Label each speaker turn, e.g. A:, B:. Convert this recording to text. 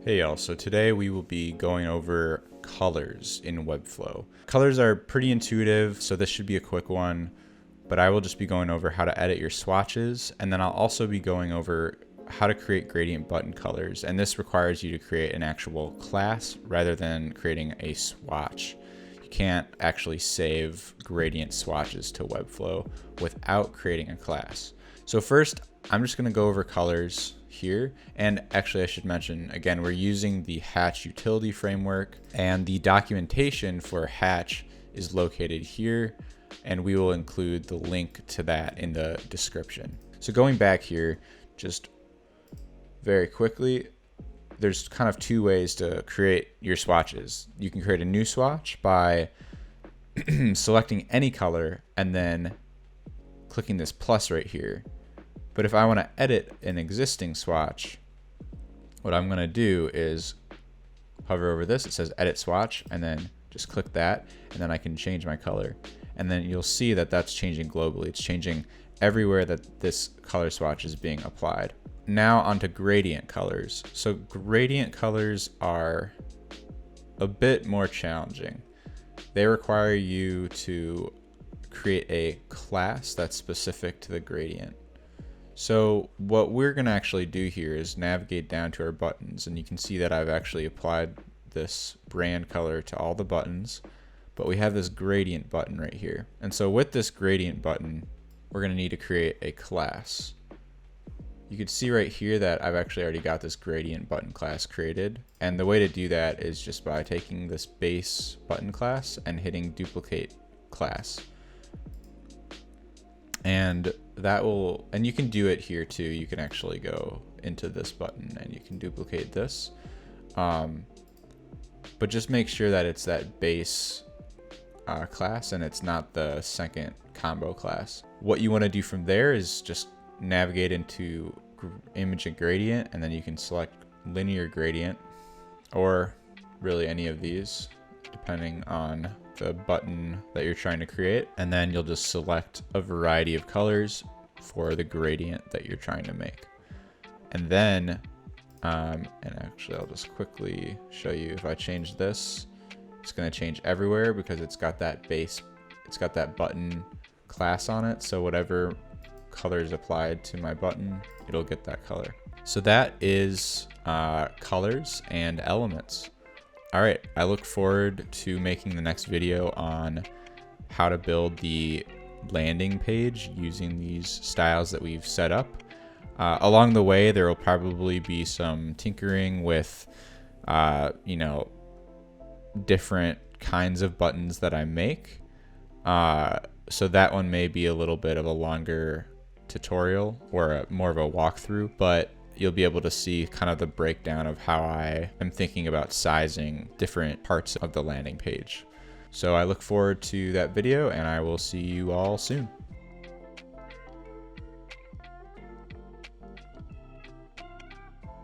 A: Hey y'all, so today we will be going over colors in Webflow. Colors are pretty intuitive, so this should be a quick one, but I will just be going over how to edit your swatches, and then I'll also be going over how to create gradient button colors, and this requires you to create an actual class rather than creating a swatch. You can't actually save gradient swatches to Webflow without creating a class. So first, I'm just going to go over colors here, and actually I should mention again, we're using the Hatch utility framework, and the documentation for Hatch is located here, and we will include the link to that in the description. So going back here, just very quickly, there's kind of two ways to create your swatches. You can create a new swatch by selecting any color and then clicking this plus right here. But if I want to edit an existing swatch, what I'm going to do is hover over this. It says edit swatch, and then just click that, and then I can change my color. And then you'll see that that's changing globally. It's changing everywhere that this color swatch is being applied. Now onto gradient colors. So gradient colors are a bit more challenging. They require you to create a class that's specific to the gradient. So what we're going to actually do here is navigate down to our buttons, and you can see that I've actually applied this brand color to all the buttons, but we have this gradient button right here. And so with this gradient button, we're going to need to create a class. You can see right here that I've actually already got this gradient button class created. And the way to do that is just by taking this base button class and hitting duplicate class. And that will, and you can do it here too. You can actually go into this button and you can duplicate this. But just make sure that it's that base class and it's not the second combo class. What you want to do from there is just navigate into image and gradient, and then you can select linear gradient or really any of these depending on the button that you're trying to create, and then you'll just select a variety of colors for the gradient that you're trying to make. And then and actually I'll just quickly show you, if I change this, it's going to change everywhere because it's got that base, it's got that button class on it, so whatever color is applied to my button, it'll get that color. So that is colors and elements. All right, I look forward to making the next video on how to build the landing page using these styles that we've set up. Along the way, there will probably be some tinkering with, different kinds of buttons that I make. So that one may be a little bit of a longer tutorial or more of a walkthrough, but you'll be able to see kind of the breakdown of how I am thinking about sizing different parts of the landing page. So I look forward to that video, and I will see you all soon.